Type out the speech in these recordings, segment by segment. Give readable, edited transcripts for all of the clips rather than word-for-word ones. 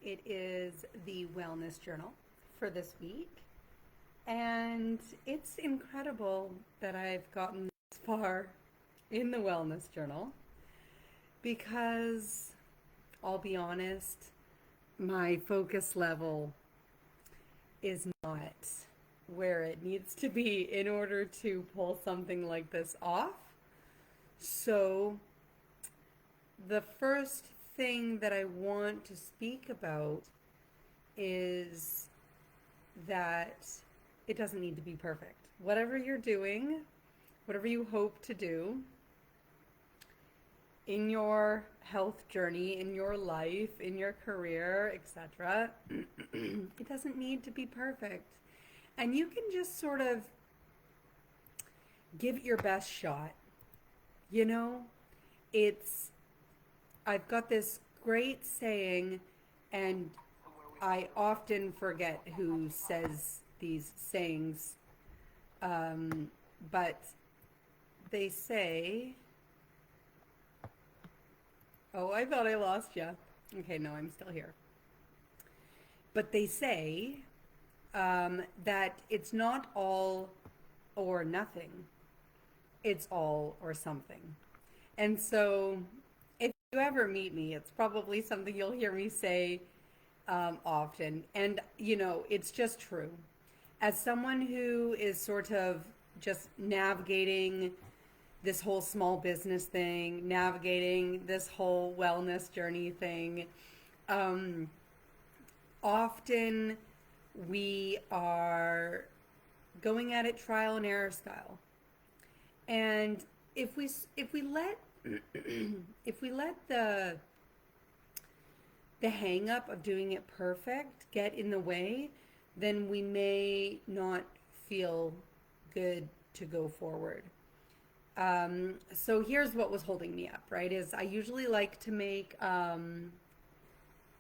It is the wellness journal for this week. And it's incredible that I've gotten this far in the wellness journal because I'll be honest, my focus level is not where it needs to be in order to pull something like this off. So, the first thing that I want to speak about is that it doesn't need to be perfect. Whatever you're doing, whatever you hope to do in your health journey, in your life, in your career, etc., it doesn't need to be perfect. And you can just sort of give it your best shot. You know, it's, I've got this great saying, and I often forget who says these sayings, but they say, oh, I thought I lost you. Okay, no, I'm still here. But they say that it's not all or nothing, it's all or something. And so if you ever meet me, it's probably something you'll hear me say often. And, it's just true. As someone who is sort of just navigating this whole small business thing, navigating this whole wellness journey thing, often we are going at it trial and error style. And if we let if we let the hang up of doing it perfect get in the way, then we may not feel good to go forward. So here's what was holding me up, right? Is I usually like to make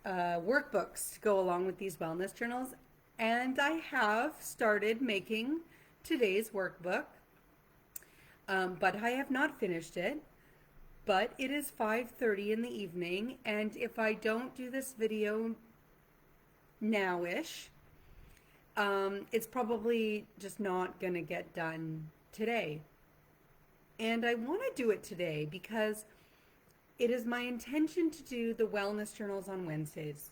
workbooks to go along with these wellness journals, and I have started making today's workbook, but I have not finished it. But it is 5:30 in the evening, and if I don't do this video now-ish, it's probably just not gonna get done today. And I want to do it today because it is my intention to do the wellness journals on Wednesdays.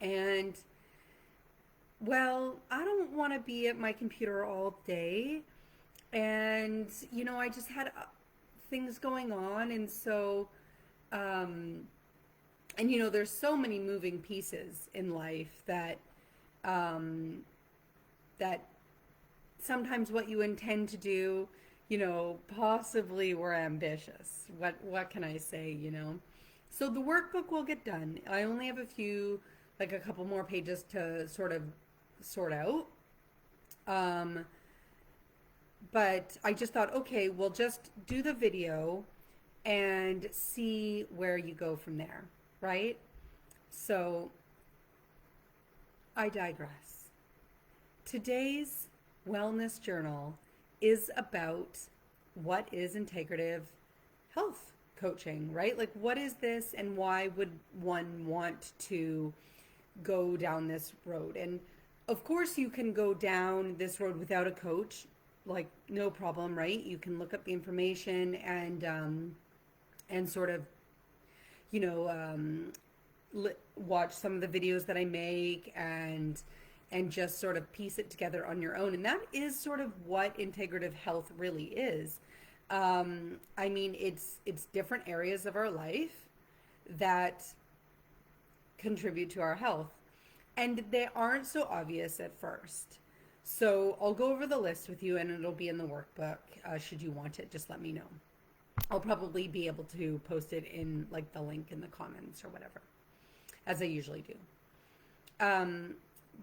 And, well, I don't want to be at my computer all day. And, I just had things going on. And so, there's so many moving pieces in life that, that sometimes what you intend to do, possibly we're ambitious. What can I say? So the workbook will get done. I only have a couple more pages to sort out. But I just thought, okay, we'll just do the video and see where you go from there, right? So I digress. Today's wellness journal is about what is integrative health coaching, right? Like, what is this and why would one want to go down this road? And of course, you can go down this road without a coach, like, no problem, right? You can look up the information and sort of, watch some of the videos that I make and just sort of piece it together on your own. And that is sort of what integrative health really is. It's different areas of our life that contribute to our health. And they aren't so obvious at first. So I'll go over the list with you and it'll be in the workbook. Should you want it, just let me know. I'll probably be able to post it in like the link in the comments or whatever, as I usually do.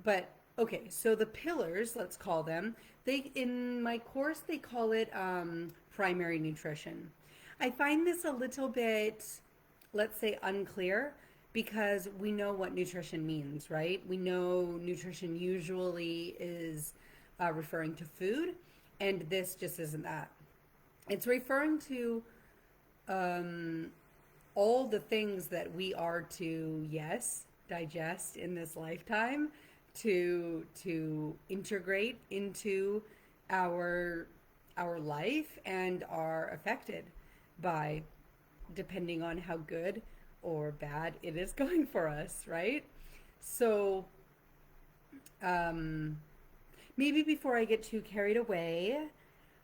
But okay, so the pillars, let's call them, in my course they call it primary nutrition. I find this a little bit, let's say, unclear because we know what nutrition means, right? We know nutrition usually is referring to food, and this just isn't that. It's referring to all the things that we are to, yes, digest in this lifetime to integrate into our our life and are affected by, depending on how good or bad it is going for us, right? So um, maybe before I get too carried away,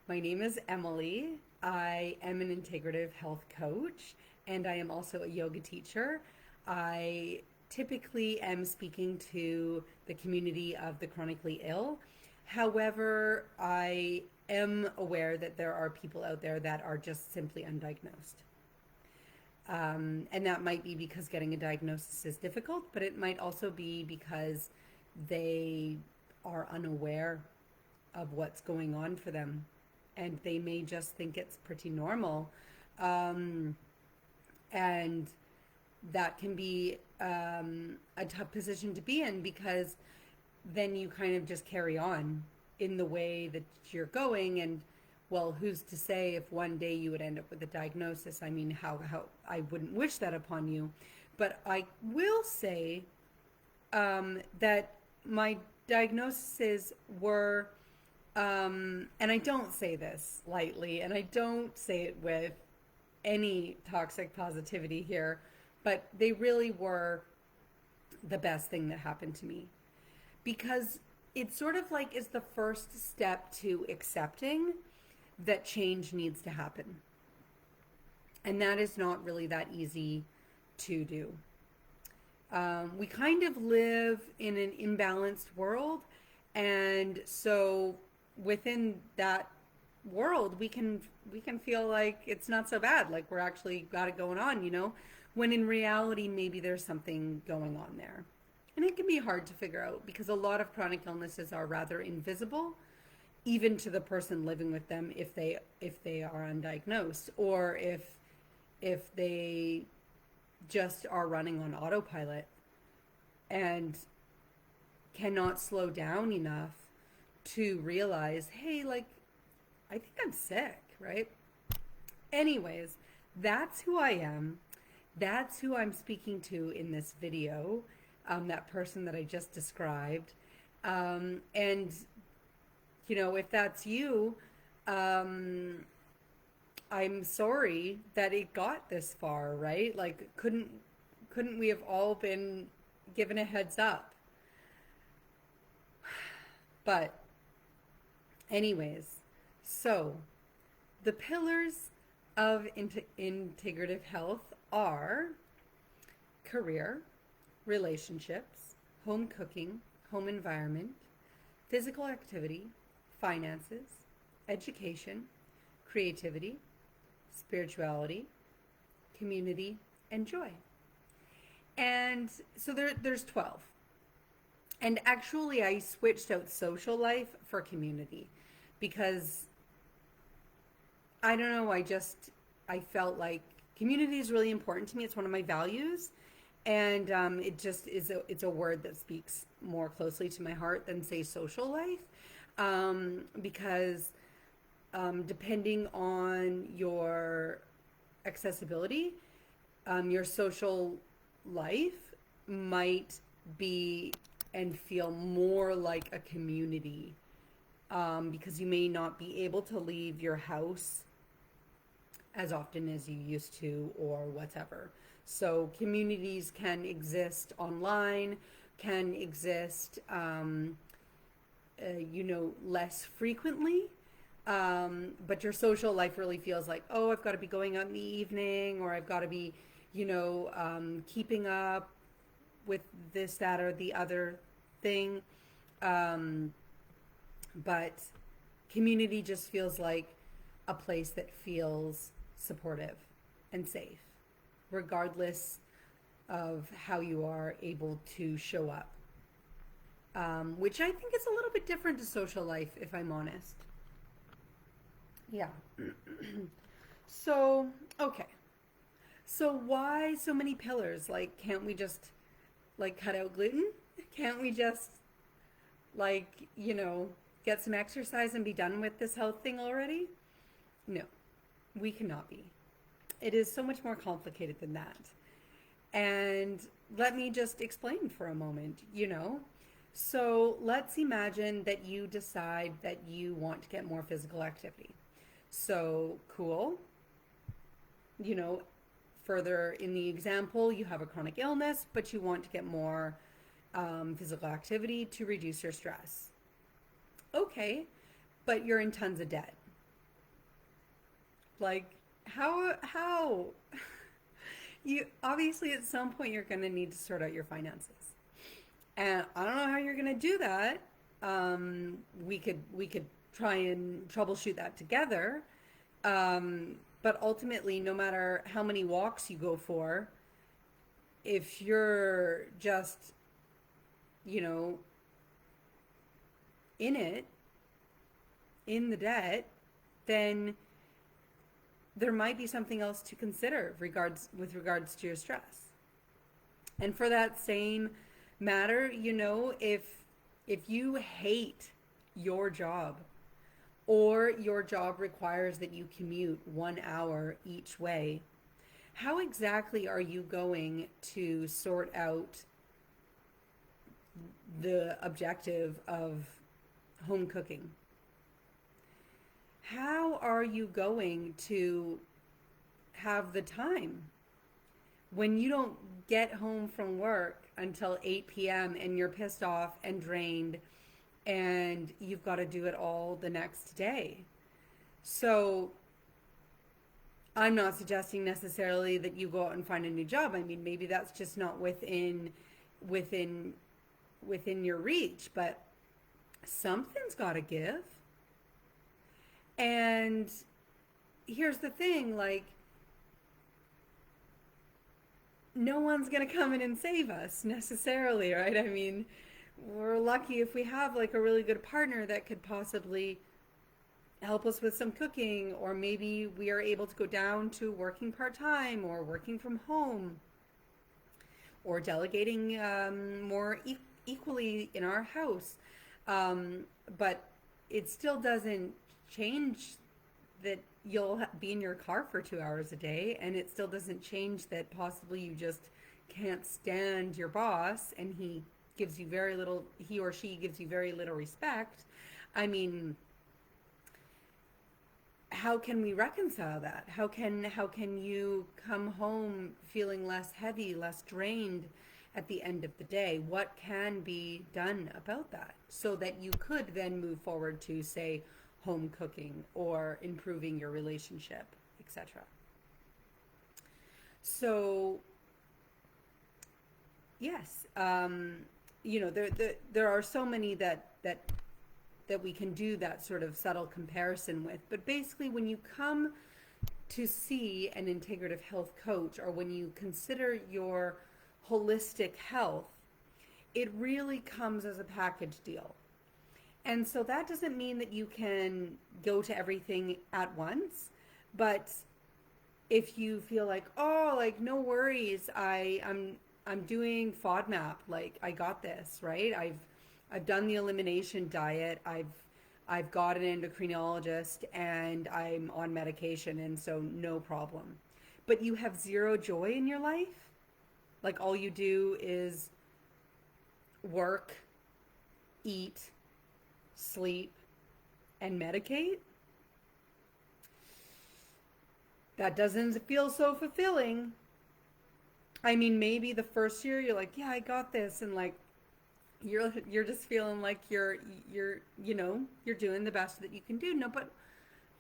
my name is Emily. I am an integrative health coach and I am also a yoga teacher. I typically am speaking to the community of the chronically ill. However, I am aware that there are people out there that are just simply undiagnosed. And that might be because getting a diagnosis is difficult, but it might also be because they are unaware of what's going on for them. And they may just think it's pretty normal. Um, and that can be a tough position to be in because then you kind of just carry on in the way that you're going. And well, who's to say if one day you would end up with a diagnosis? I mean, how I wouldn't wish that upon you. But I will say that my diagnoses were, and I don't say this lightly, and I don't say it with any toxic positivity here, but they really were the best thing that happened to me because it sort of like is the first step to accepting that change needs to happen. And that is not really that easy to do. We kind of live in an imbalanced world, and so within that world, we can feel like it's not so bad, like we're actually got it going on, when in reality maybe there's something going on there. And it can be hard to figure out because a lot of chronic illnesses are rather invisible, even to the person living with them if they are undiagnosed or if they just are running on autopilot and cannot slow down enough to realize, hey, like, I think I'm sick, right? Anyways, that's who I am. That's who I'm speaking to in this video, that person that I just described. And, if that's you, I'm sorry that it got this far, right? Like, couldn't we have all been given a heads up? But anyways, so the pillars of integrative health are career, relationships, home cooking, home environment, physical activity, finances, education, creativity, spirituality, community, and joy. And so there's 12. And actually, I switched out social life for community because I don't know, I felt like community is really important to me. It's one of my values. And it just it's a word that speaks more closely to my heart than, say, social life. Because depending on your accessibility, your social life might be and feel more like a community, because you may not be able to leave your house as often as you used to or whatever. So communities can exist online, can exist, less frequently. But your social life really feels like, oh, I've got to be going out in the evening, or I've got to be, keeping up with this, that, or the other thing. But community just feels like a place that feels supportive and safe, regardless of how you are able to show up. Which I think is a little bit different to social life, if I'm honest. Yeah. So, okay. So why so many pillars? Like, can't we just, like, cut out gluten? Can't we just, like, get some exercise and be done with this health thing already? No, we cannot be. It is so much more complicated than that. And let me just explain for a moment, you know? So let's imagine that you decide that you want to get more physical activity. So, cool. You know, further in the example, you have a chronic illness, but you want to get more physical activity to reduce your stress. Okay, but you're in tons of debt. Like, how? You obviously at some point you're going to need to sort out your finances. And I don't know how you're going to do that. We could try and troubleshoot that together. But ultimately, no matter how many walks you go for, if you're just, you know, in it, in the debt, then there might be something else to consider with regards to your stress. And for that same matter, you know, if you hate your job, or your job requires that you commute 1 hour each way, how exactly are you going to sort out the objective of home cooking? How are you going to have the time when you don't get home from work until 8 p.m. and you're pissed off and drained and you've got to do it all the next day? So I'm not suggesting necessarily that you go out and find a new job. I mean, maybe that's just not within your reach, but something's got to give. And here's the thing, like, no one's going to come in and save us necessarily, right? I mean, we're lucky if we have like a really good partner that could possibly help us with some cooking, or maybe we are able to go down to working part-time or working from home, or delegating more equally in our house. But it still doesn't change that you'll be in your car for 2 hours a day, and it still doesn't change that possibly you just can't stand your boss and he or she gives you very little respect. I mean, how can we reconcile that? How can you come home feeling less heavy, less drained at the end of the day? What can be done about that so that you could then move forward to, say, home cooking or improving your relationship, etc.? So yes, you know, there are so many that we can do that sort of subtle comparison with. But basically, when you come to see an integrative health coach, or when you consider your holistic health, it really comes as a package deal. And so that doesn't mean that you can go to everything at once, but if you feel like, oh, like, no worries, I'm doing FODMAP, like, I got this, right? I've done the elimination diet, I've got an endocrinologist, and I'm on medication, and so no problem. But you have zero joy in your life? Like, all you do is work, eat, sleep, and medicate? That doesn't feel so fulfilling. I mean, maybe the first year you're like, yeah, I got this, and like you're just feeling like you know, you're doing the best that you can do. No, but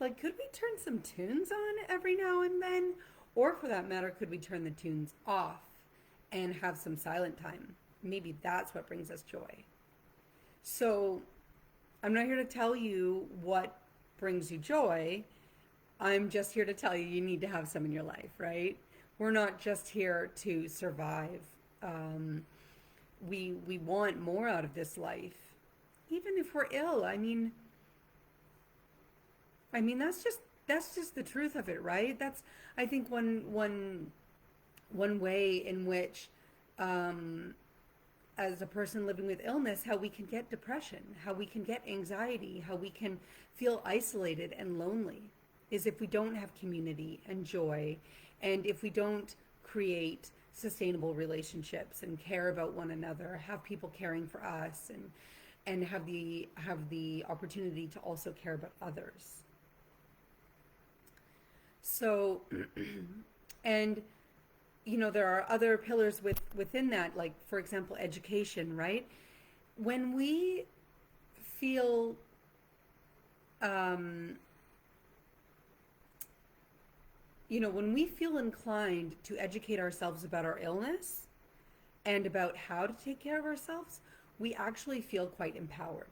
like, could we turn some tunes on every now and then? Or for that matter, could we turn the tunes off and have some silent time? Maybe that's what brings us joy. So I'm not here to tell you what brings you joy. I'm just here to tell you you need to have some in your life, right? We're not just here to survive. We want more out of this life, even if we're ill. I mean that's just the truth of it, right? That's, I think, one way in which, as a person living with illness, how we can get depression, how we can get anxiety, how we can feel isolated and lonely, is if we don't have community and joy, and if we don't create sustainable relationships and care about one another, have people caring for us, and have the opportunity to also care about others. So, and there are other pillars within that, like for example, education, right? When we feel um, when we feel inclined to educate ourselves about our illness and about how to take care of ourselves, we actually feel quite empowered.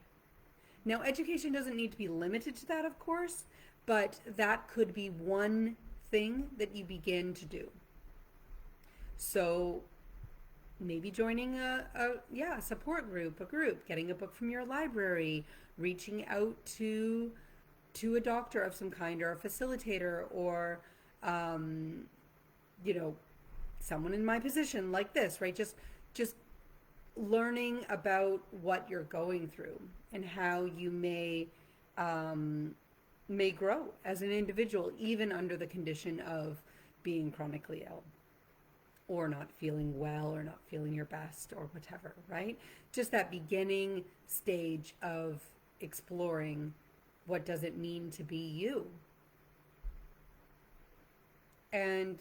Now, education doesn't need to be limited to that, of course, but that could be one thing that you begin to do. So maybe joining a support group, getting a book from your library, reaching out to a doctor of some kind or a facilitator or you know, someone in my position like this, right? Just learning about what you're going through and how you may grow as an individual, even under the condition of being chronically ill or not feeling well or not feeling your best or whatever, right? Just that beginning stage of exploring what does it mean to be you. And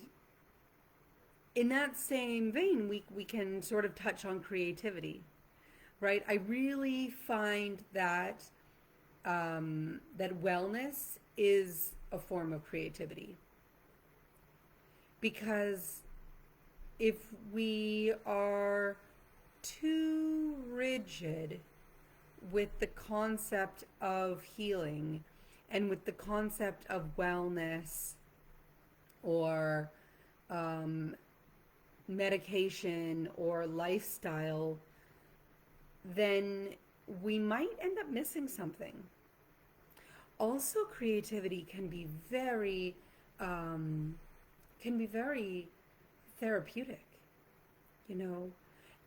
in that same vein, we can sort of touch on creativity, right? I really find that that wellness is a form of creativity, because if we are too rigid with the concept of healing and with the concept of wellness or medication or lifestyle, then we might end up missing something. Also, creativity can be very therapeutic,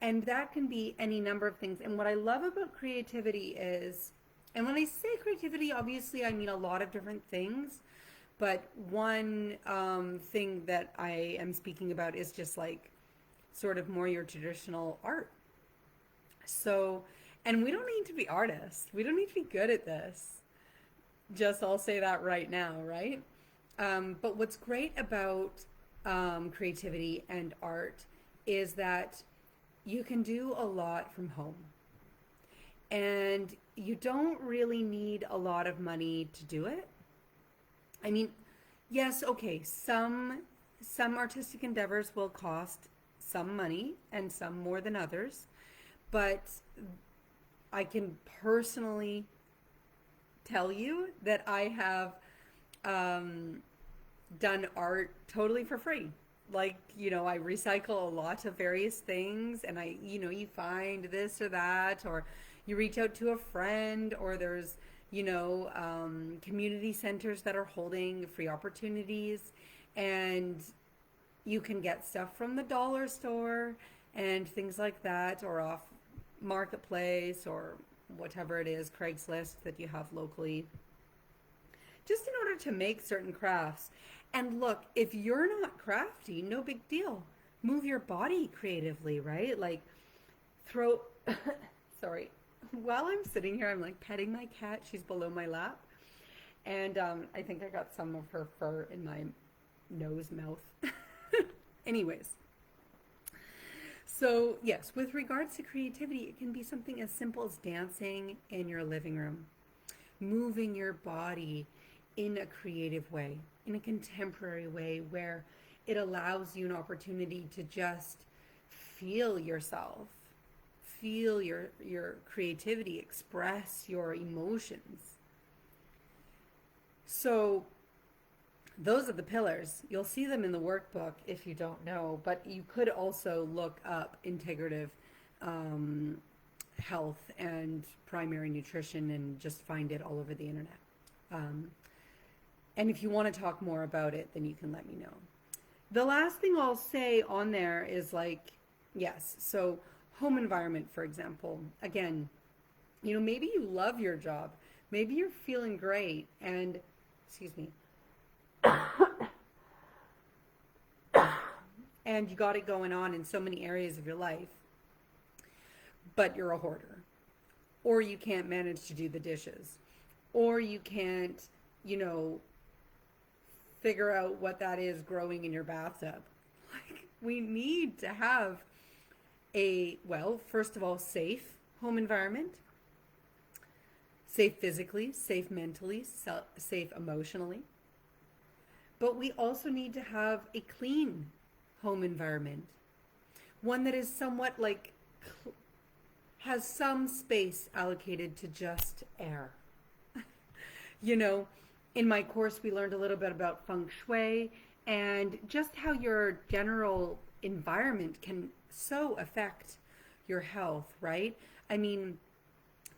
and that can be any number of things. And what I love about creativity is, and when I say creativity, obviously I mean a lot of different things, but one thing that I am speaking about is just like sort of more your traditional art. So, and we don't need to be artists. We don't need to be good at this. Just I'll say that right now, right? But what's great about creativity and art is that you can do a lot from home. And you don't really need a lot of money to do it. I mean, yes, okay, some artistic endeavors will cost some money and some more than others, but I can personally tell you that I have done art totally for free. Like, I recycle a lot of various things, and you find this or that, or you reach out to a friend, or there's, community centers that are holding free opportunities, and you can get stuff from the dollar store and things like that, or off Marketplace or whatever it is, Craigslist that you have locally, just in order to make certain crafts. And look, if you're not crafty, no big deal. Move your body creatively, right? Like throw, sorry, while I'm sitting here, I'm like petting my cat. She's below my lap. And I think I got some of her fur in my nose, mouth. Anyways. So yes, with regards to creativity, it can be something as simple as dancing in your living room, moving your body in a creative way, in a contemporary way where it allows you an opportunity to just feel yourself, feel your creativity, express your emotions. So those are the pillars. You'll see them in the workbook if you don't know, but you could also look up integrative health and primary nutrition and just find it all over the internet. And if you want to talk more about it, then you can let me know. The last thing I'll say on there is yes, so home environment, for example. Again, maybe you love your job. Maybe you're feeling great and, excuse me, and you got it going on in so many areas of your life, but you're a hoarder, or you can't manage to do the dishes, or you can't, you know, figure out what that is growing in your bathtub. Like, we need to have a, well, first of all, safe home environment, safe physically, safe mentally, safe emotionally. But we also need to have a clean home environment, one that is somewhat like has some space allocated to just air. You know, in my course, we learned a little bit about feng shui and just how your general environment can so affect your health, right? I mean,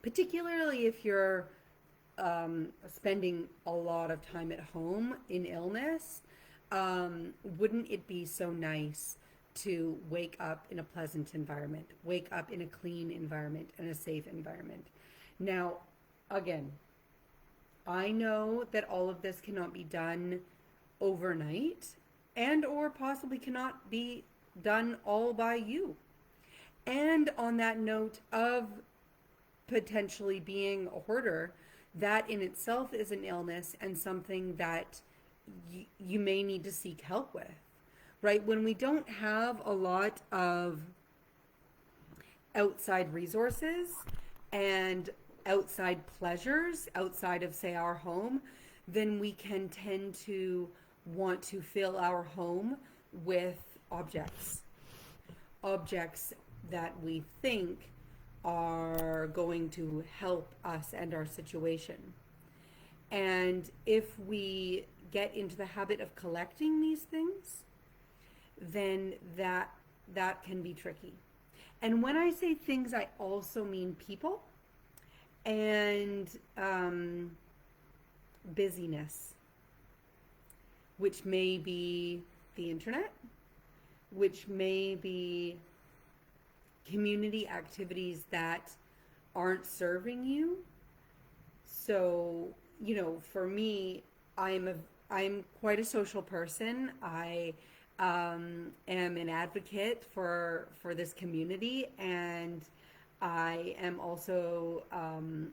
particularly if you're spending a lot of time at home in illness, wouldn't it be so nice to wake up in a pleasant environment, wake up in a clean environment and a safe environment? Now, again, I know that all of this cannot be done overnight and or possibly cannot be done all by you. And on that note of potentially being a hoarder, that in itself is an illness and something that you may need to seek help with, right? When we don't have a lot of outside resources and outside pleasures outside of, say, our home, then we can tend to want to fill our home with objects that we think are going to help us and our situation. And if we get into the habit of collecting these things, then that can be tricky. And when I say things, I also mean people and busyness, which may be the internet, which may be community activities that aren't serving you. So, you know, for me, I'm quite a social person. I am an advocate for this community, and I am also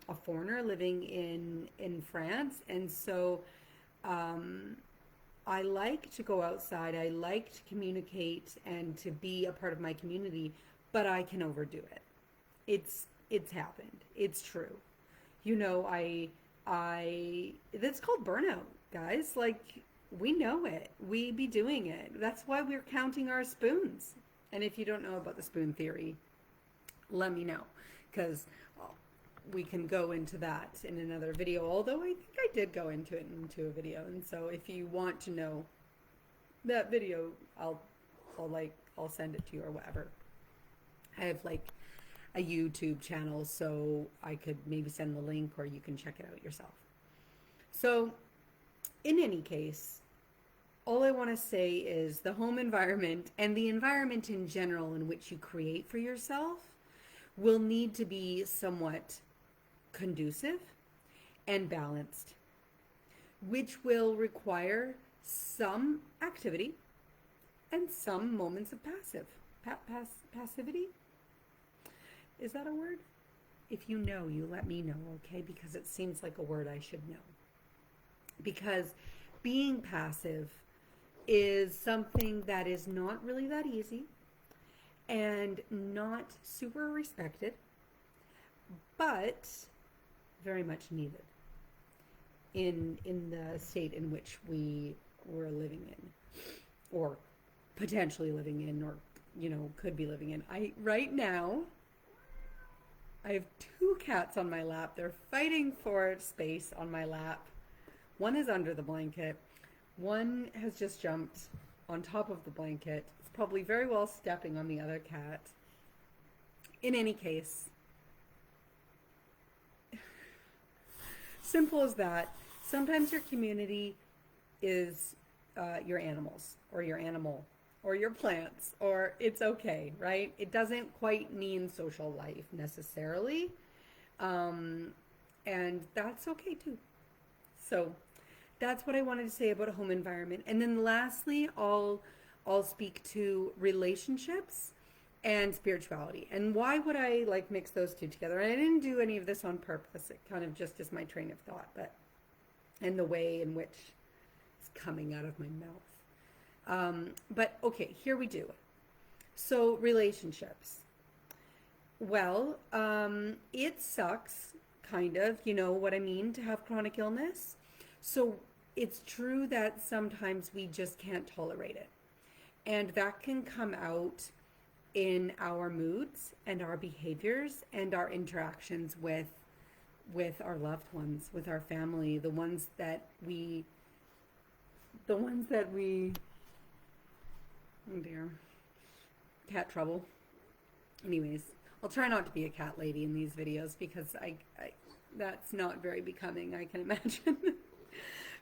a foreigner living in France, and so I like to go outside. I like to communicate and to be a part of my community, but I can overdo it. It's happened. It's true. You know, I that's called burnout, guys. Like, we know it. We be doing it. That's why we're counting our spoons. And if you don't know about the spoon theory, let me know, because we can go into that in another video, although I think I did go into it into a video. And so if you want to know that video, I'll send it to you or whatever. I have like a YouTube channel, so I could maybe send the link or you can check it out yourself. So in any case, all I want to say is the home environment and the environment in general in which you create for yourself will need to be somewhat conducive and balanced, which will require some activity and some moments of passivity. Is that a word? If you know, you let me know, okay? Because it seems like a word I should know. Because being passive is something that is not really that easy and not super respected, but very much needed in the state in which we were living in, or potentially living in, or, you know, could be living in. Right now, I have two cats on my lap. They're fighting for space on my lap. One is under the blanket. One has just jumped on top of the blanket. It's probably very well stepping on the other cat. In any case, simple as that. Sometimes your community is your animals, or your animal, or your plants, or it's okay, right? It doesn't quite mean social life necessarily. And that's okay too. So that's what I wanted to say about a home environment. And then lastly, I'll I'll speak to relationships and spirituality. And why would I like mix those two together? And I didn't do any of this on purpose. It kind of just is my train of thought, but and the way in which it's coming out of my mouth. But okay, here we do. So relationships. Well, it sucks, kind of, you know what I mean, to have chronic illness. So it's true that sometimes we just can't tolerate it. And that can come out in our moods and our behaviors and our interactions with our loved ones, with our family, oh dear, cat trouble. Anyways, I'll try not to be a cat lady in these videos because I that's not very becoming, I can imagine.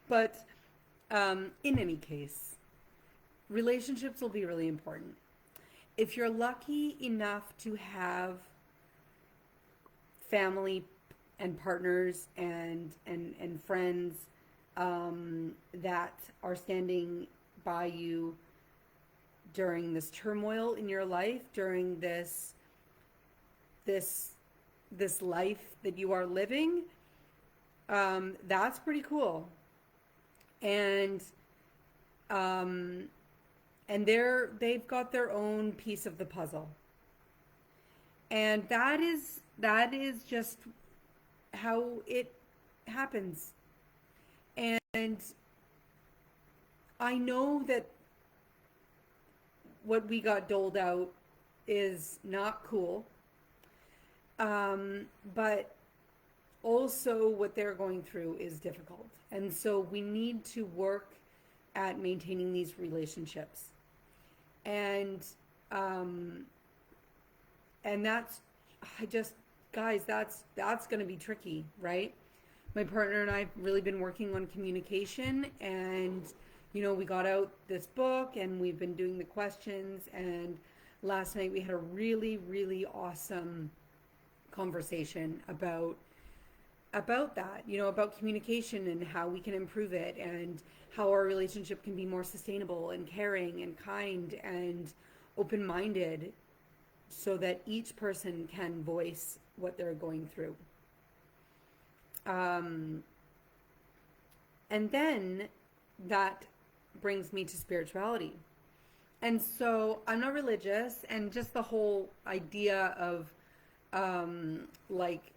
But in any case, relationships will be really important. If you're lucky enough to have family and partners and friends that are standing by you during this turmoil in your life, during this life that you are living, that's pretty cool. And they've got their own piece of the puzzle, and that is just how it happens. And I know that what we got doled out is not cool, but also what they're going through is difficult, and so we need to work at maintaining these relationships. And that's, guys, that's going to be tricky, right? My partner and I have really been working on communication, and we got out this book and we've been doing the questions, and last night we had a really, really awesome conversation about that, about communication and how we can improve it, and how our relationship can be more sustainable and caring and kind and open-minded, so that each person can voice what they're going through. And then that brings me to spirituality. And so I'm not religious, and just the whole idea of like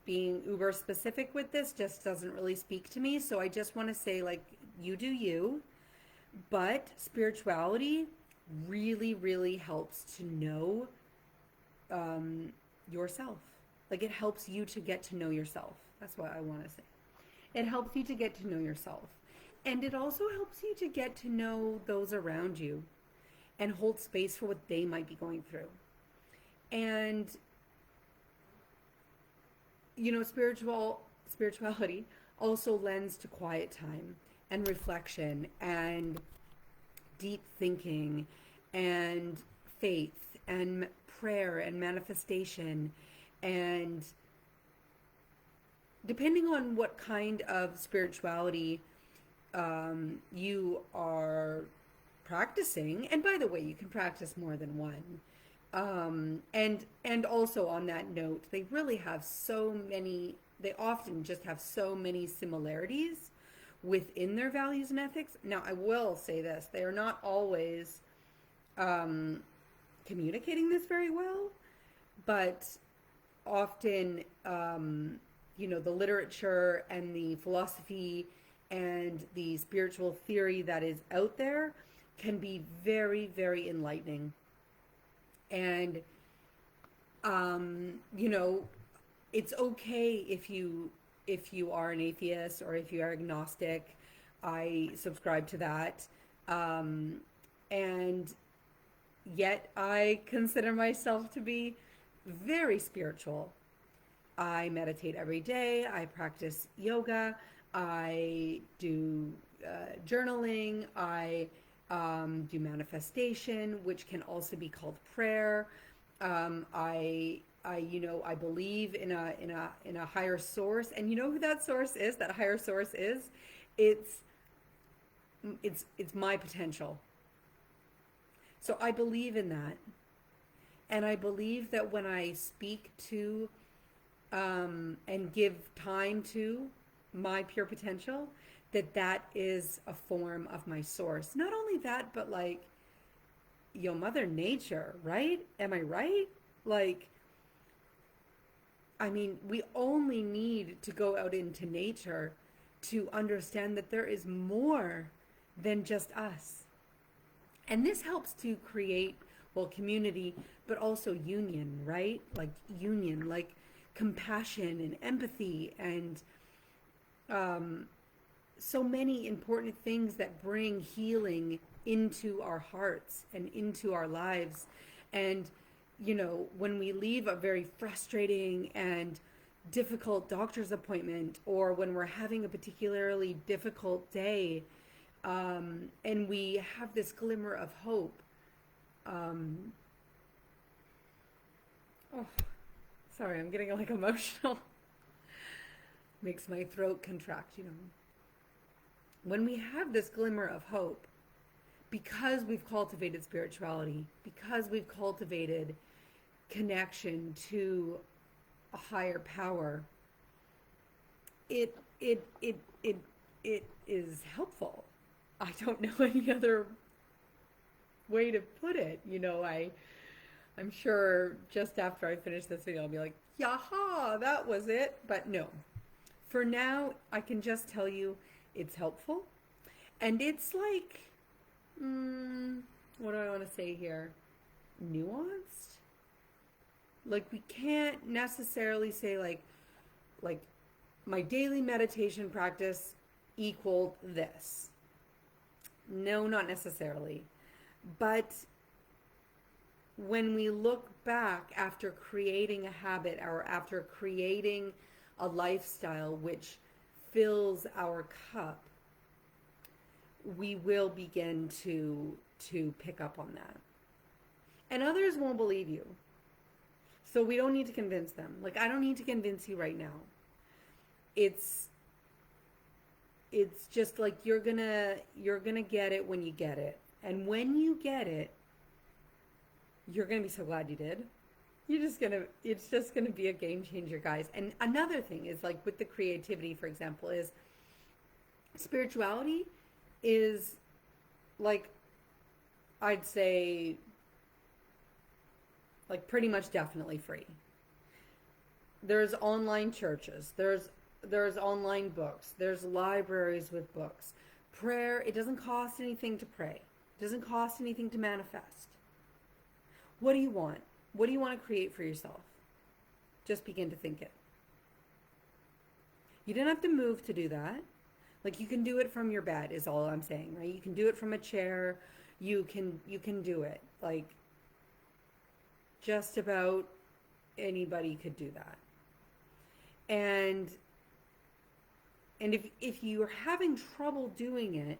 being uber specific with this just doesn't really speak to me. So I just want to say, like, you do you, but spirituality really, really helps to know yourself. Like, it helps you to get to know yourself. That's what I want to say. It helps you to get to know yourself. And it also helps you to get to know those around you and hold space for what they might be going through. And spirituality also lends to quiet time and reflection and deep thinking and faith and prayer and manifestation. And depending on what kind of spirituality you are practicing, and by the way, you can practice more than one. And also on that note, they often just have so many similarities within their values and ethics. Now, I will say this, they are not always communicating this very well, but often, the literature and the philosophy and the spiritual theory that is out there can be very, very enlightening. And, it's okay if you are an atheist or if you are agnostic. I subscribe to that. And yet I consider myself to be very spiritual. I meditate every day. I practice yoga. I do journaling. I do manifestation, which can also be called prayer. I believe in a higher source, and you know who that source is? That higher source is? It's my potential. So I believe in that. And I believe that when I speak to and give time to my pure potential, that that is a form of my source. Not only that, but like, Mother Nature, right? Am I right? Like, I mean, we only need to go out into nature to understand that there is more than just us. And this helps to create, well, community, but also union, right? Like union, like compassion and empathy and um, so many important things that bring healing into our hearts and into our lives. And, when we leave a very frustrating and difficult doctor's appointment, or when we're having a particularly difficult day, and we have this glimmer of hope. Oh, sorry, I'm getting like emotional. Makes my throat contract. When we have this glimmer of hope, because we've cultivated spirituality, because we've cultivated connection to a higher power, it is helpful. I don't know any other way to put it. I'm sure just after I finish this video, I'll be like, yaha, that was it. But no, for now, I can just tell you it's helpful. And it's like, what do I want to say here? Nuanced? Like, we can't necessarily say like my daily meditation practice equaled this. No, not necessarily. But when we look back after creating a habit or after creating a lifestyle which fills our cup, we will begin to pick up on that. And others won't believe you. So we don't need to convince them. Like, I don't need to convince you right now. It's just like you're gonna get it when you get it. And when you get it, you're gonna be so glad you did. It's just gonna be a game changer, guys. And another thing is, like, with the creativity, for example, is spirituality is, like, I'd say, like, pretty much definitely free. There's online churches, there's online books, there's libraries with books. Prayer, it doesn't cost anything to pray. It doesn't cost anything to manifest. What do you want? What do you want to create for yourself? Just begin to think it. You don't have to move to do that. Like, you can do it from your bed is all I'm saying, right? You can do it from a chair. You can do it. Like, just about anybody could do that. And if you're having trouble doing it,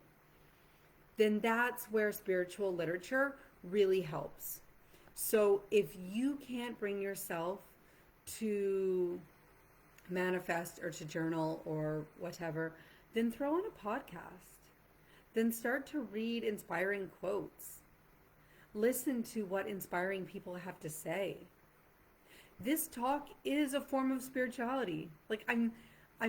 then that's where spiritual literature really helps. So if you can't bring yourself to manifest or to journal or whatever, then throw on a podcast. Then start to read inspiring quotes. Listen to what inspiring people have to say. This talk is a form of spirituality. Like, I'm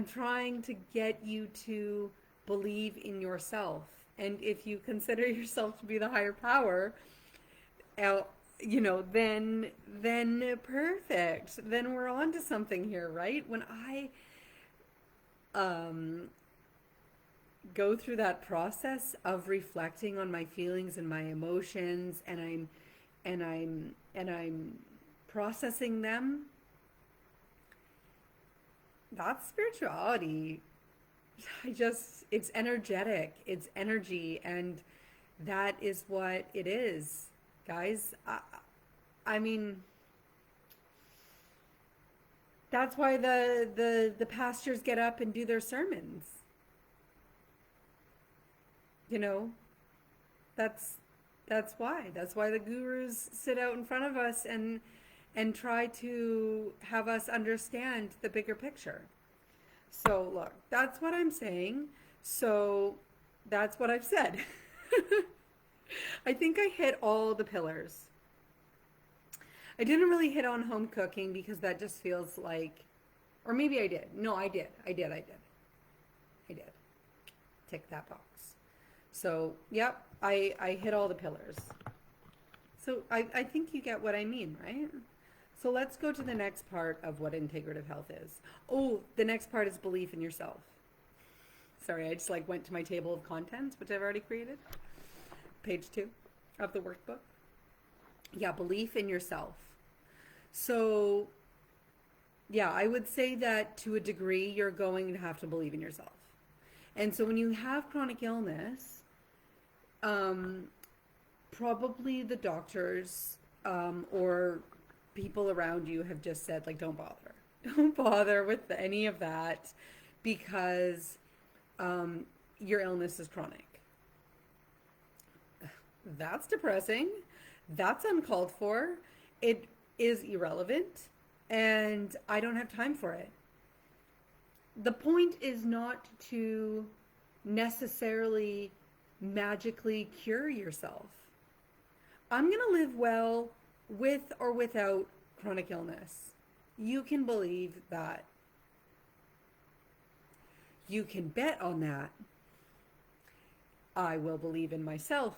trying to get you to believe in yourself. And if you consider yourself to be the higher power, then perfect. Then we're on to something here, right? When I go through that process of reflecting on my feelings and my emotions, and I'm processing them, that's spirituality. It's energetic, it's energy, and that is what it is, guys. I mean, that's why the pastors get up and do their sermons. That's why. That's why the gurus sit out in front of us and try to have us understand the bigger picture. So look, that's what I'm saying. So that's what I've said. I think I hit all the pillars. I didn't really hit on home cooking because that just feels like, or maybe I did. No, I did. Tick that box. So, yep, I hit all the pillars. So I think you get what I mean, right? So let's go to the next part of what integrative health is. Oh, the next part is belief in yourself. Sorry, I just like went to my table of contents, which I've already created. Page 2 of the workbook. Yeah, belief in yourself. So, yeah, I would say that to a degree, you're going to have to believe in yourself. And so when you have chronic illness, probably the doctors or people around you have just said, like, don't bother. Don't bother with any of that because your illness is chronic. That's depressing. That's uncalled for. It is irrelevant, and I don't have time for it. The point is not to necessarily magically cure yourself. I'm going to live well with or without chronic illness. You can believe that. You can bet on that. I will believe in myself.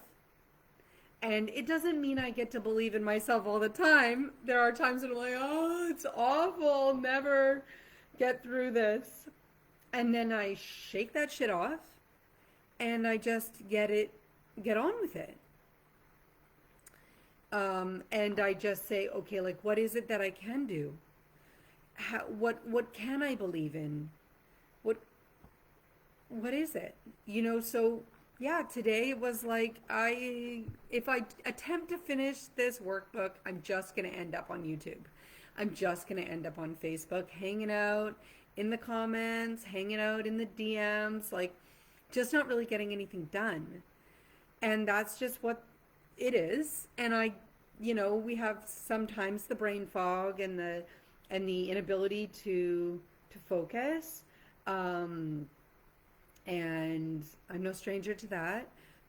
And it doesn't mean I get to believe in myself all the time. There are times when I'm like, oh, it's awful. I'll never get through this. And then I shake that shit off and I just get on with it. And I just say, okay, like, what is it that I can do? What can I believe in? What is it? So yeah, today it was like, if I attempt to finish this workbook, I'm just going to end up on YouTube. I'm just going to end up on Facebook, hanging out in the comments, hanging out in the DMs, like just not really getting anything done. And that's just what it is. And we have sometimes the brain fog and the inability to focus. And I'm no stranger to that,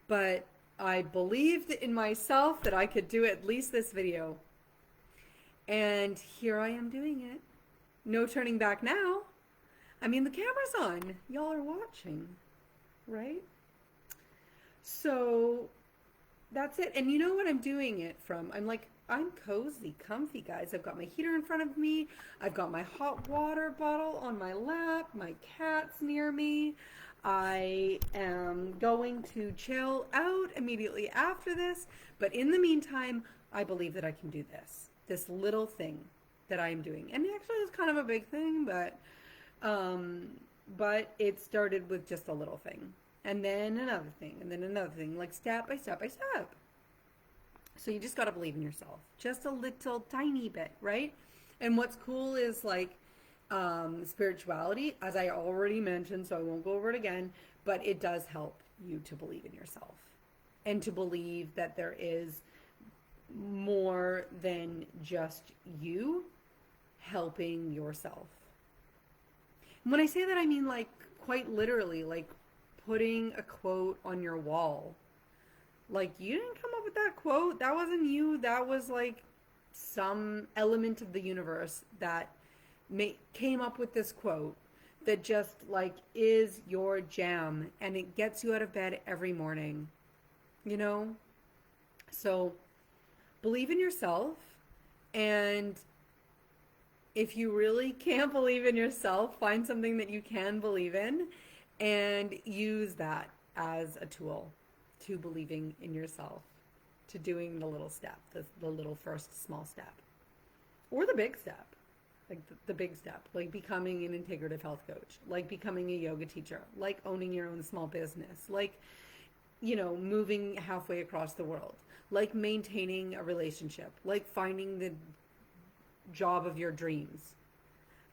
but I believed in myself that I could do at least this video. And here I am doing it. No turning back now. I mean, the camera's on. Y'all are watching, right? So that's it. And you know what I'm doing it from? I'm cozy, comfy, guys. I've got my heater in front of me. I've got my hot water bottle on my lap. My cat's near me. I am going to chill out immediately after this. But in the meantime, I believe that I can do this little thing that I am doing. And actually it's kind of a big thing, but it started with just a little thing. And then another thing, and then another thing, like step by step by step. So you just got to believe in yourself. Just a little tiny bit, right? And what's cool is like spirituality, as I already mentioned, so I won't go over it again, but it does help you to believe in yourself and to believe that there is more than just you helping yourself. And when I say that, I mean like quite literally, like putting a quote on your wall. Like, you didn't come up with that quote. That wasn't you. That was like some element of the universe that came up with this quote that just like is your jam, and it gets you out of bed every morning, So believe in yourself, and if you really can't believe in yourself, find something that you can believe in and use that as a tool to believing in yourself, to doing the little step, the little first small step, or the big step. Like the big step, like becoming an integrative health coach, like becoming a yoga teacher, like owning your own small business, like, moving halfway across the world, like maintaining a relationship, like finding the job of your dreams,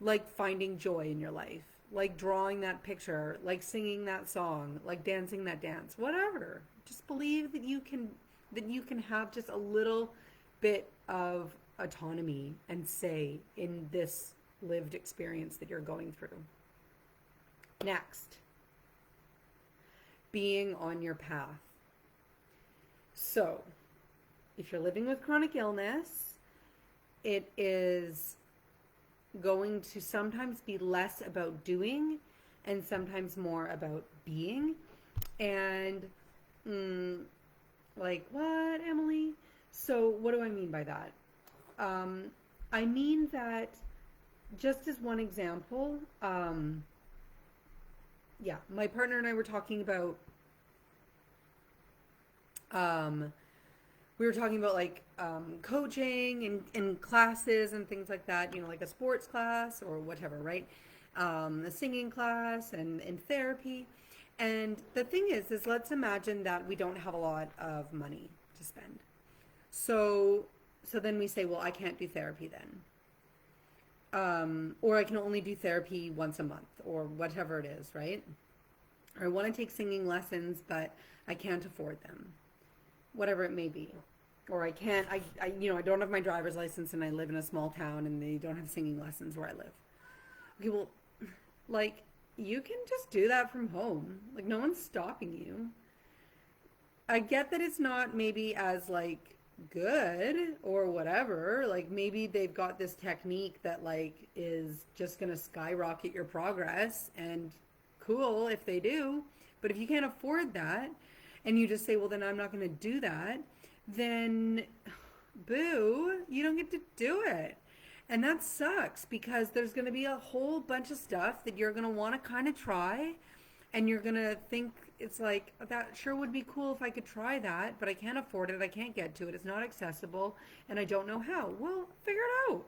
like finding joy in your life, like drawing that picture, like singing that song, like dancing that dance, whatever. Just believe that you can have just a little bit of autonomy and say in this lived experience that you're going through. Next, being on your path. So, if you're living with chronic illness, it is going to sometimes be less about doing and sometimes more about being. And, like, what, Emily? So, what do I mean by that? I mean that, just as one example, yeah, my partner and I were talking about, um, we were talking about like coaching and classes and things like that, you know, like a sports class or whatever, right? A singing class and therapy. And the thing is let's imagine that we don't have a lot of money to spend. So, so then we say, well, I can't do therapy then. Or I can only do therapy once a month or whatever it is, right? Or I want to take singing lessons, but I can't afford them, whatever it may be. Or I can't, I don't have my driver's license and I live in a small town and they don't have singing lessons where I live. Okay, well, like, you can just do that from home. Like, no one's stopping you. I get that it's not maybe as, like, good or whatever. Like, maybe they've got this technique that, like, is just going to skyrocket your progress, and cool if they do. But if you can't afford that and you just say, well, then I'm not going to do that, then boo, you don't get to do it. And that sucks because there's going to be a whole bunch of stuff that you're going to want to kind of try, and you're going to think it's like, that sure would be cool if I could try that, but I can't afford it, I can't get to it, it's not accessible, and I don't know how. Well, figure it out.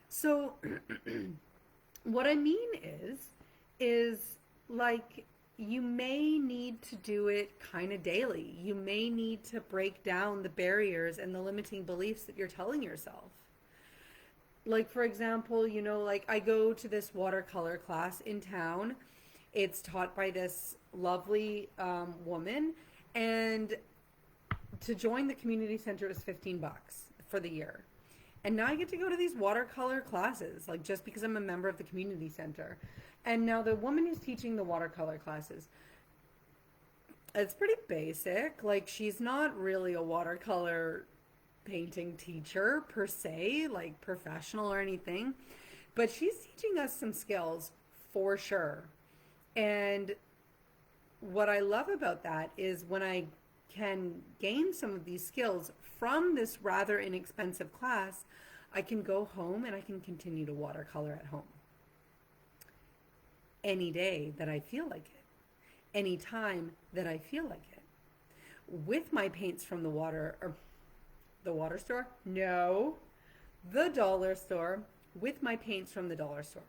So what I mean is like, you may need to do it kind of daily. You may need to break down the barriers and the limiting beliefs that you're telling yourself. Like, for example, you know, like I go to this watercolor class in town. It's taught by this lovely woman, and to join the community center is $15 for the year. And now I get to go to these watercolor classes, like, just because I'm a member of the community center. And now the woman who's teaching the watercolor classes, it's pretty basic. Like, she's not really a watercolor painting teacher per se, like professional or anything, but she's teaching us some skills for sure. And what I love about that is when I can gain some of these skills from this rather inexpensive class, I can go home and I can continue to watercolor at home any day that I feel like it, any time that I feel like it, with my paints from the water store? No, the dollar store, with my paints from the dollar store.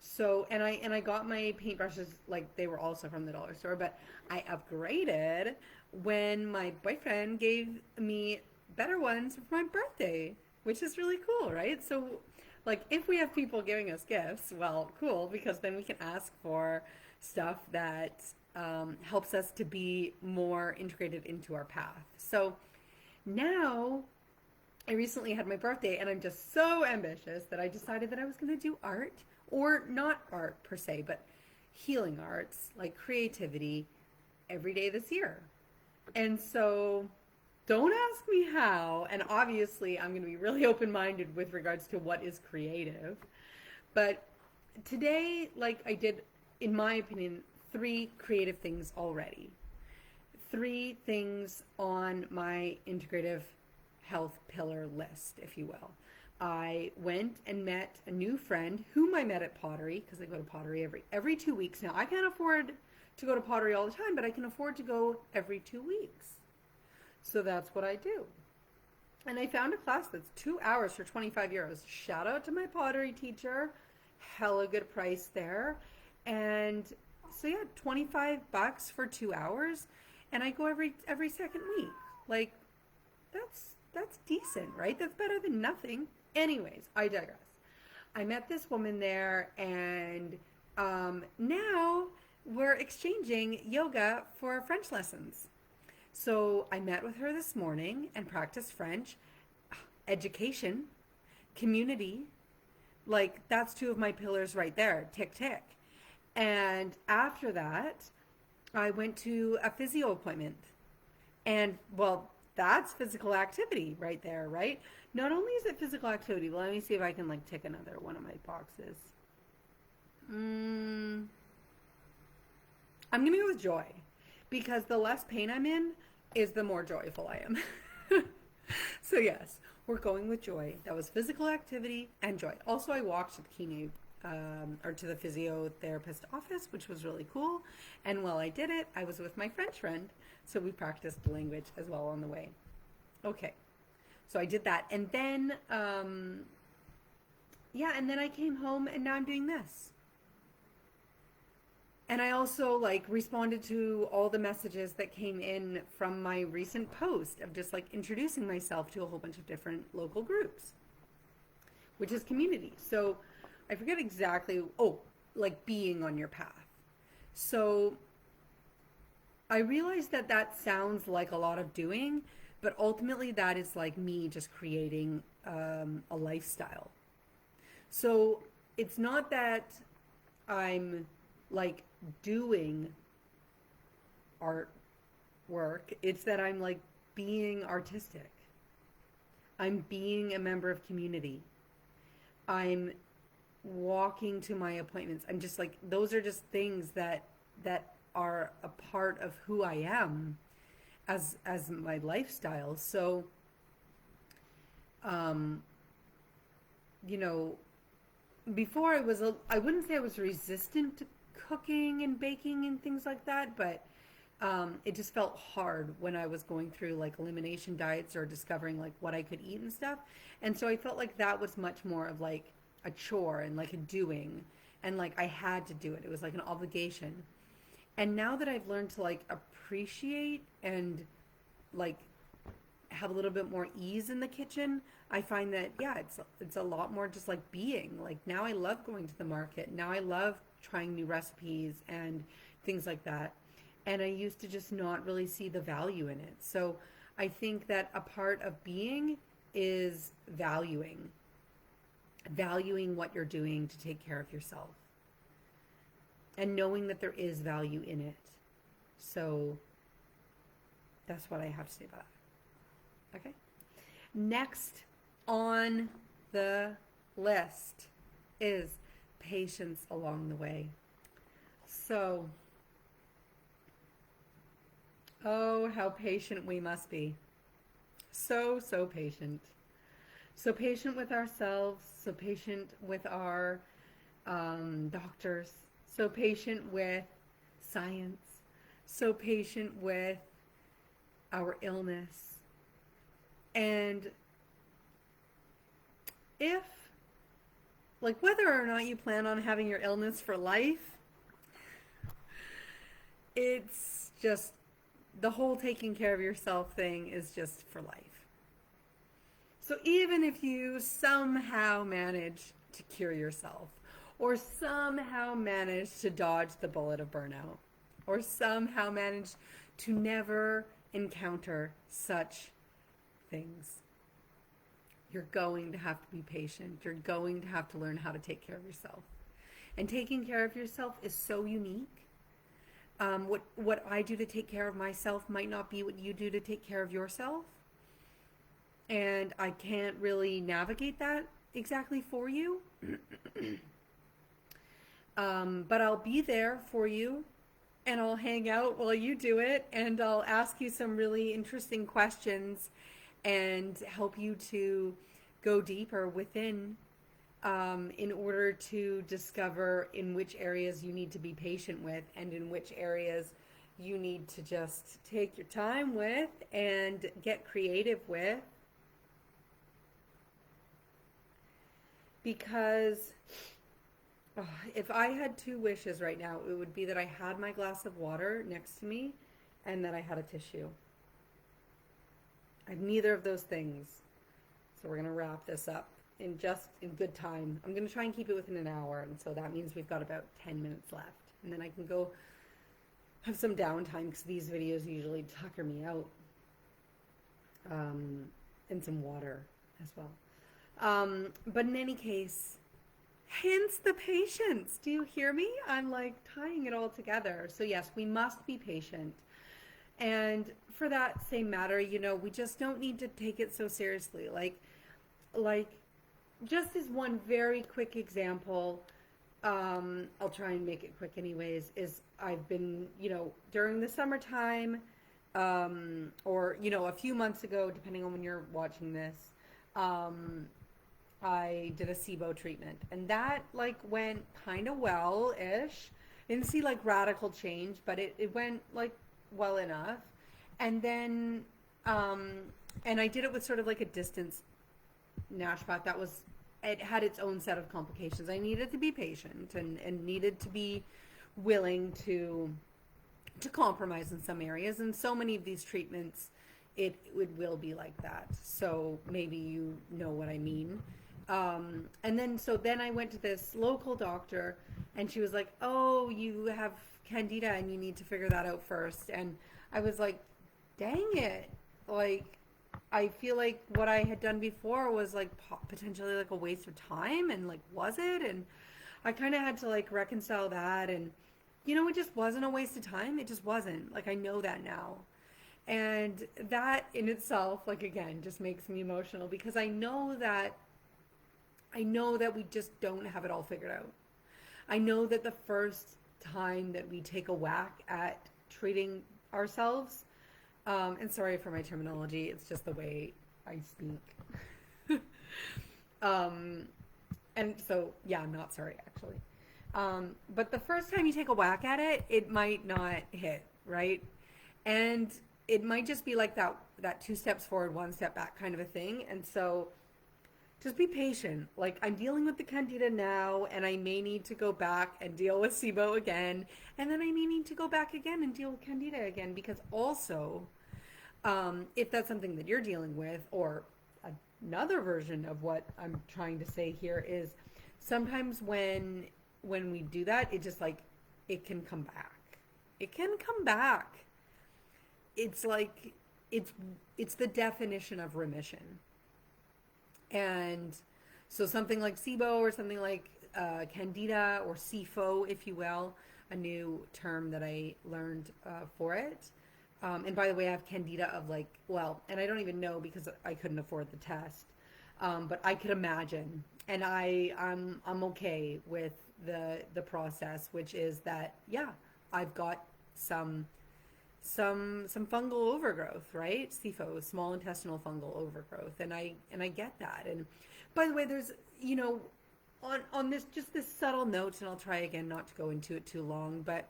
So, and I got my paintbrushes, like, they were also from the dollar store, but I upgraded when my boyfriend gave me better ones for my birthday, which is really cool, right? So, like, if we have people giving us gifts, well, cool, because then we can ask for stuff that helps us to be more integrated into our path. So now, I recently had my birthday, and I'm just so ambitious that I decided that I was going to do art, or not art per se, but healing arts, like creativity, every day this year. And so, don't ask me how, and obviously I'm going to be really open-minded with regards to what is creative. But today, like, I did, in my opinion, 3 creative things already. 3 things on my integrative health pillar list, if you will. I went and met a new friend whom I met at Pottery, because I go to Pottery every 2 weeks now. I can't afford to go to Pottery all the time, but I can afford to go every 2 weeks. So that's what I do. And I found a class that's 2 hours for 25 euros. Shout out to my pottery teacher. Hella good price there. And so yeah, $25 for 2 hours. And I go every second week. Like, that's decent, right? That's better than nothing. Anyways, I digress. I met this woman there, and now we're exchanging yoga for French lessons. So I met with her this morning and practiced French. Education, community, like, that's 2 of my pillars right there. Tick, tick. And after that, I went to a physio appointment. And well, that's physical activity right there, right? Not only is it physical activity, let me see if I can like tick another one of my boxes. Mm, I'm gonna go with joy because the less pain I'm in is the more joyful I am. So yes, we're going with joy. That was physical activity and joy. Also, I walked to the kine, or to the physiotherapist office, which was really cool. And while I did it, I was with my French friend, so we practiced the language as well on the way. Okay, so I did that, and then yeah, and then I came home, and now I'm doing this. And I also like responded to all the messages that came in from my recent post of just like introducing myself to a whole bunch of different local groups, which is community. So I forget exactly, oh, like being on your path. So I realized that that sounds like a lot of doing, but ultimately that is like me just creating a lifestyle. So it's not that I'm like doing art work, it's that I'm like being artistic. I'm being a member of community. I'm walking to my appointments. I'm just like those are just things that are a part of who I am as my lifestyle. So um you know, before I wouldn't say I was resistant to cooking and baking and things like that, but it just felt hard when I was going through like elimination diets or discovering like what I could eat and stuff. And so I felt like that was much more of like a chore and like a doing, and like I had to do it. It was like an obligation. And now that I've learned to like appreciate and like have a little bit more ease in the kitchen, I find that yeah, it's a lot more just like being. Like now I love going to the market. Now I love trying new recipes and things like that. And I used to just not really see the value in it. So I think that a part of being is valuing what you're doing to take care of yourself and knowing that there is value in it. So that's what I have to say about that. Okay. Next on the list is patience along the way. So, oh, how patient we must be. So patient. So patient with ourselves, so patient with our doctors, so patient with science, so patient with our illness. And if, like, whether or not you plan on having your illness for life, it's just the whole taking care of yourself thing is just for life. So even if you somehow manage to cure yourself, or somehow manage to dodge the bullet of burnout, or somehow manage to never encounter such things, you're going to have to be patient. You're going to have to learn how to take care of yourself. And taking care of yourself is so unique. What I do to take care of myself might not be what you do to take care of yourself. And I can't really navigate that exactly for you. But I'll be there for you, and I'll hang out while you do it, and I'll ask you some really interesting questions and help you to go deeper within, in order to discover in which areas you need to be patient with and in which areas you need to just take your time with and get creative with. Because if I had two wishes right now, it would be that I had my glass of water next to me and that I had a tissue. I have neither of those things. So we're going to wrap this up in good time. I'm going to try and keep it within an hour, and so that means we've got about 10 minutes left. And then I can go have some downtime because these videos usually tucker me out. And some water as well. But in any case, hence the patience. Do you hear me? I'm like tying it all together. So yes, we must be patient. And for that same matter, we just don't need to take it so seriously. Like just as one very quick example, I'll try and make it quick anyways, is I've been, during the summertime, or, a few months ago, depending on when you're watching this, um, I did a SIBO treatment, and that like went kind of well-ish. Didn't see like radical change, but it went like well enough. And then, um, and I did it with sort of like a distance naturopath. It had its own set of complications. I needed to be patient and needed to be willing to compromise in some areas. And so many of these treatments, it will be like that. So maybe you know what I mean. And then so then I went to this local doctor, and she was like, "Oh, you have candida, and you need to figure that out first." And I was like, "Dang it!" Like, I feel like what I had done before was like potentially like a waste of time, and like, was it? And I kind of had to like reconcile that, and it just wasn't a waste of time. It just wasn't. Like, I know that now. And that in itself, like, again, just makes me emotional because I know that we just don't have it all figured out. I know that the first time that we take a whack at treating ourselves, and sorry for my terminology, it's just the way I speak. um, and so, yeah, I'm not sorry, actually. But the first time you take a whack at it, it might not hit, right? And it might just be like that two steps forward, one step back kind of a thing. And so just be patient. Like, I'm dealing with the candida now, and I may need to go back and deal with SIBO again, and then I may need to go back again and deal with candida again, because also, if that's something that you're dealing with, or another version of what I'm trying to say here is sometimes when we do that, it just like it can come back. It can come back. It's like it's the definition of remission. And so something like SIBO or something like Candida or SIFO, if you will, a new term that I learned for it. And by the way, I have Candida of like, well, and I don't even know because I couldn't afford the test. But I could imagine, and I'm okay with the process, which is that, yeah, I've got some fungal overgrowth, right? SIFO, small intestinal fungal overgrowth, and I get that. And by the way, there's on this just this subtle note, and I'll try again not to go into it too long, but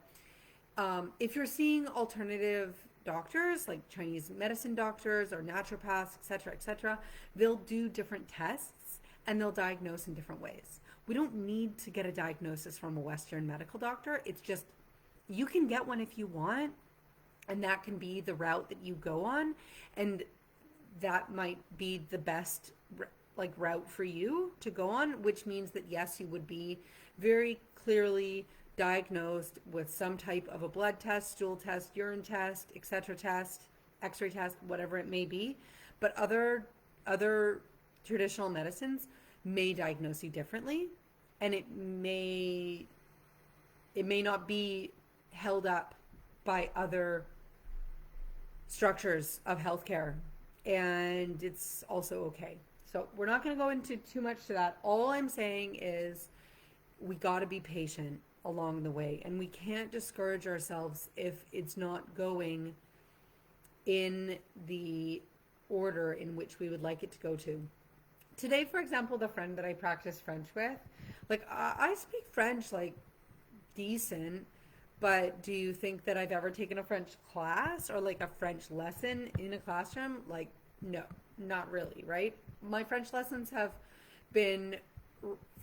if you're seeing alternative doctors like Chinese medicine doctors or naturopaths, etc., they'll do different tests and they'll diagnose in different ways. We don't need to get a diagnosis from a Western medical doctor. It's just you can get one if you want, and that can be the route that you go on, and that might be the best like route for you to go on, which means that yes, you would be very clearly diagnosed with some type of a blood test, stool test, urine test, etc. test, x-ray test, whatever it may be. But other traditional medicines may diagnose you differently, and it may not be held up by other structures of healthcare, and it's also okay. So we're not going to go into too much to that. All I'm saying is we got to be patient along the way, and we can't discourage ourselves if it's not going in the order in which we would like it to go to. Today, for example, the friend that I practice French with, like I speak French like decent, but do you think that I've ever taken a French class or like a French lesson in a classroom? Like, no, not really, right? My French lessons have been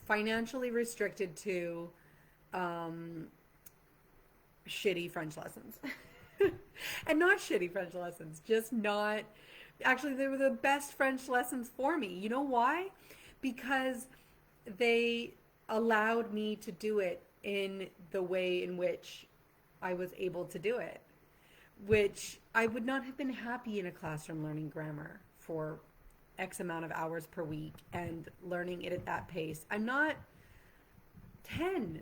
financially restricted to shitty French lessons. And not shitty French lessons, just not. Actually, they were the best French lessons for me. You know why? Because they allowed me to do it in the way in which I was able to do it, which I would not have been happy in a classroom learning grammar for X amount of hours per week and learning it at that pace. I'm not 10,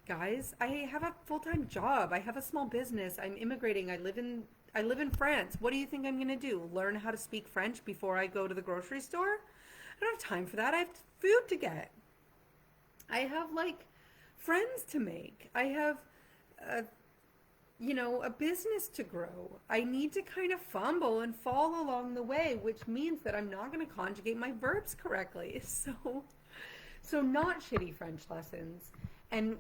guys. I have a full-time job. I have a small business. I'm immigrating. I live in I live in France. What do you think I'm going to do? Learn how to speak French before I go to the grocery store? I don't have time for that. I have food to get. I have like friends to make. I have, uh, a business to grow. I need to kind of fumble and fall along the way, which means that I'm not going to conjugate my verbs correctly. So not shitty French lessons. And,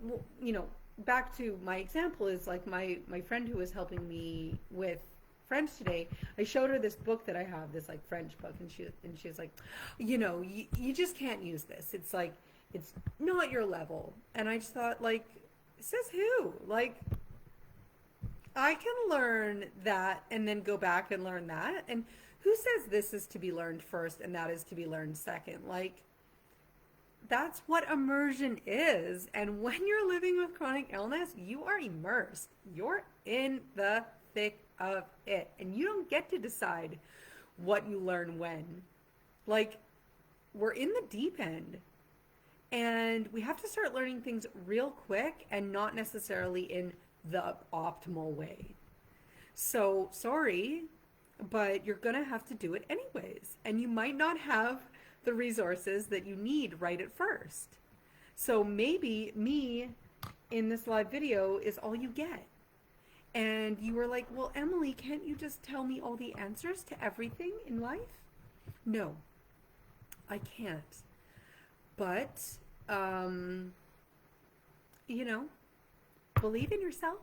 back to my example is like my friend who was helping me with French today. I showed her this book that I have, this like French book, and she was like, you just can't use this. It's like, it's not your level. And I just thought, like, says who? Like, I can learn that and then go back and learn that. And who says this is to be learned first and that is to be learned second? Like, that's what immersion is. And when you're living with chronic illness, you are immersed. You're in the thick of it. And you don't get to decide what you learn when. Like, we're in the deep end. And we have to start learning things real quick and not necessarily in the optimal way. So, sorry, but you're going to have to do it anyways. And you might not have the resources that you need right at first. So maybe me in this live video is all you get. And you were like, well, Emily, can't you just tell me all the answers to everything in life? No, I can't. But, believe in yourself.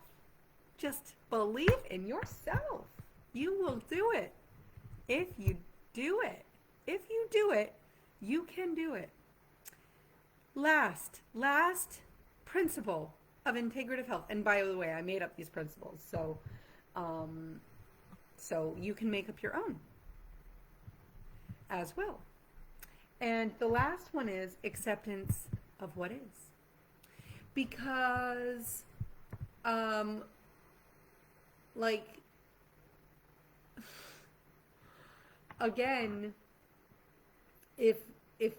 Just believe in yourself. You will do it. If you do it. If you do it, you can do it. Last principle of integrative health. And by the way, I made up these principles. So you can make up your own as well. And the last one is acceptance of what is. Because, again, if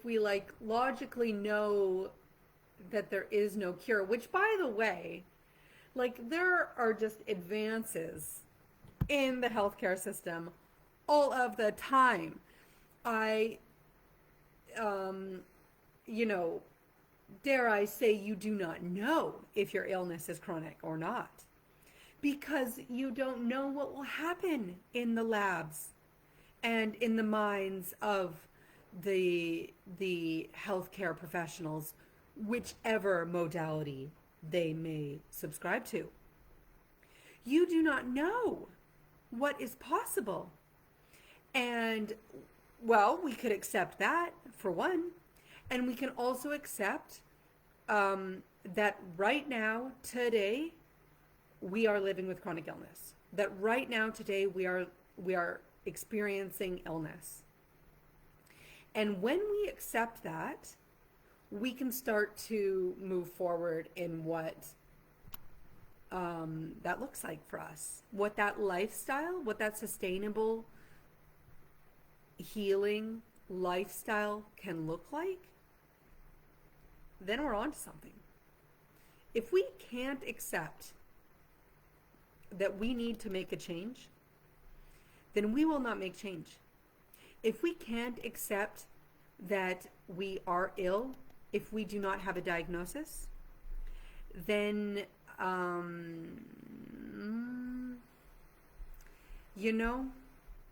we like logically know that there is no cure, which by the way, like there are just advances in the healthcare system all of the time. Dare I say you do not know if your illness is chronic or not, because you don't know what will happen in the labs and in the minds of the healthcare professionals, whichever modality they may subscribe to. You do not know what is possible. And, well, we could accept that, for one. And we can also accept that right now, today, we are living with chronic illness. That right now, today, we are experiencing illness. And when we accept that, we can start to move forward in what that looks like for us. What that lifestyle, what that sustainable healing lifestyle can look like, then we're on to something. If we can't accept that we need to make a change, then we will not make change. If we can't accept that we are ill, if we do not have a diagnosis, then,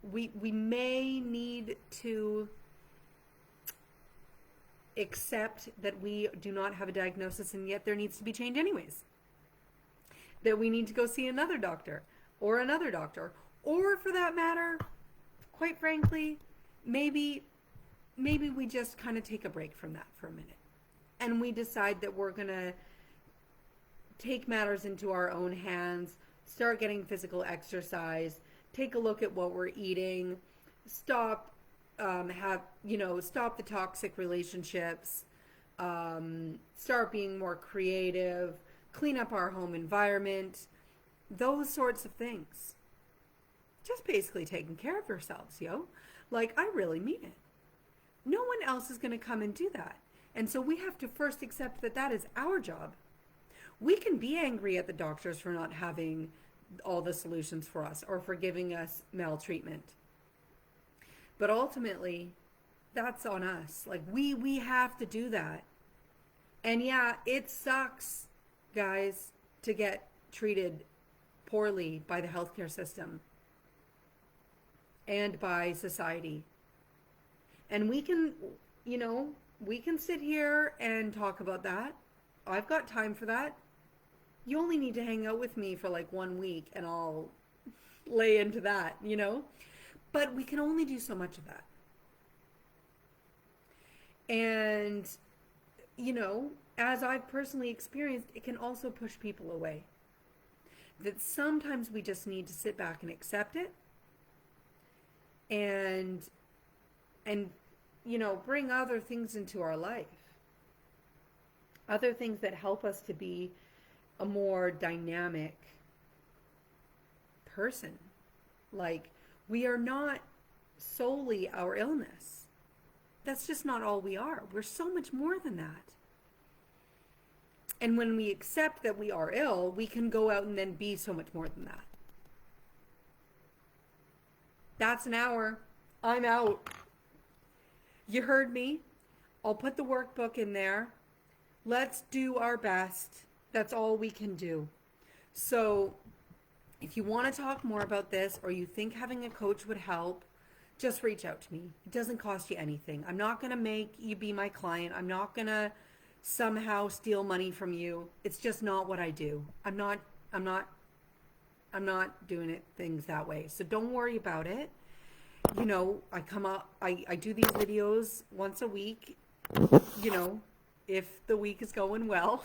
we may need to accept that we do not have a diagnosis, and yet there needs to be change anyways. That we need to go see another doctor, or for that matter, quite frankly, maybe we just kind of take a break from that for a minute. And we decide that we're going to take matters into our own hands, start getting physical exercise, take a look at what we're eating, stop the toxic relationships, start being more creative, clean up our home environment, those sorts of things. Just basically taking care of yourselves, Like, I really mean it. No one else is going to come and do that. And so we have to first accept that that is our job. We can be angry at the doctors for not having all the solutions for us or for giving us maltreatment. But ultimately, that's on us. Like we have to do that. And yeah, it sucks, guys, to get treated poorly by the healthcare system and by society. And we can, we can sit here and talk about that. I've got time for that. You only need to hang out with me for like 1 week and I'll lay into that. But we can only do so much of that. And, as I've personally experienced, it can also push people away. That sometimes we just need to sit back and accept it and bring other things into our life. Other things that help us to be a more dynamic person. Like, we are not solely our illness. That's just not all we are. We're so much more than that. And when we accept that we are ill, we can go out and then be so much more than that. That's an hour. I'm out. You heard me. I'll put the workbook in there. Let's do our best. That's all we can do. So if you want to talk more about this or you think having a coach would help, just reach out to me. It doesn't cost you anything. I'm not going to make you be my client. I'm not going to somehow steal money from you. It's just not what I do. I'm not doing things that way. So don't worry about it. I come up, I do these videos once a week, if the week is going well.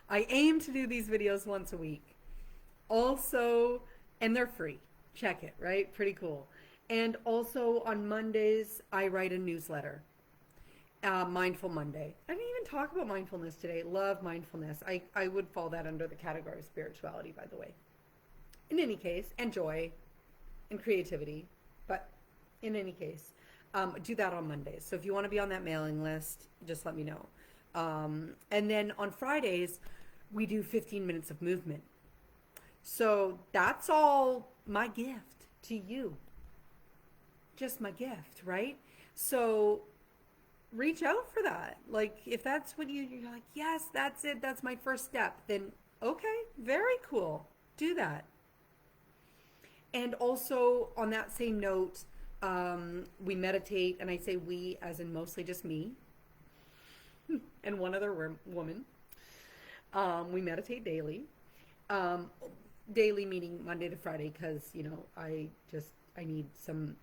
I aim to do these videos once a week. Also, and they're free. Check it, right? Pretty cool. And also on Mondays, I write a newsletter. Mindful Monday. I didn't even talk about mindfulness today. Love mindfulness. I would fall that under the category of spirituality, by the way. In any case, and joy and creativity. But in any case, do that on Mondays. So if you want to be on that mailing list, just let me know. And then on Fridays, we do 15 minutes of movement. So that's all my gift to you. Just my gift, right? So reach out for that. Like, if that's what you're like, yes, that's it. That's my first step. Then, okay, very cool. Do that. And also on that same note, we meditate, and I say we as in mostly just me and one other woman. We meditate daily. Daily meaning Monday to Friday, because I need some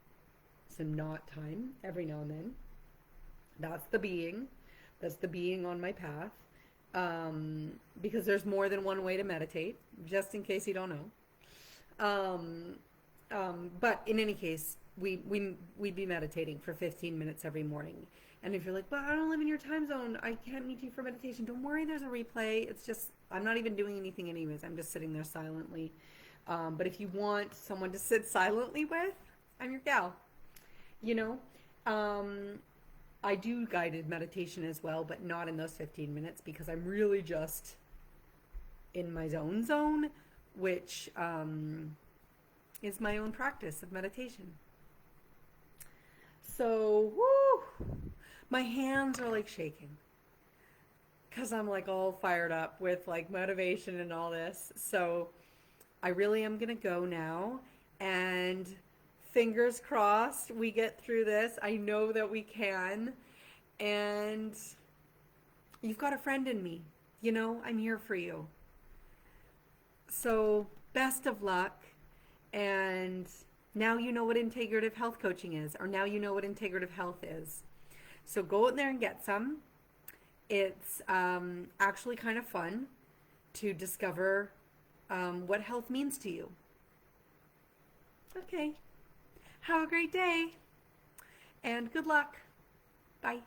not time every now and then. That's the being on my path, because there's more than one way to meditate, just in case you don't know. But in any case, we'd be meditating for 15 minutes every morning. And if you're like, but I don't live in your time zone, I can't meet you for meditation, don't worry, there's a replay. It's just, I'm not even doing anything anyways. I'm just sitting there silently. But if you want someone to sit silently with, I'm your gal. I do guided meditation as well, but not in those 15 minutes because I'm really just in my own zone, which is my own practice of meditation. So, woo, my hands are like shaking because I'm like all fired up with like motivation and all this. So I really am going to go now, and fingers crossed we get through this. I know that we can. And you've got a friend in me. I'm here for you. So best of luck. And now you know what integrative health coaching is, or now you know what integrative health is. So go out there and get some. It's actually kind of fun to discover what health means to you. Okay. Have a great day, and good luck. Bye.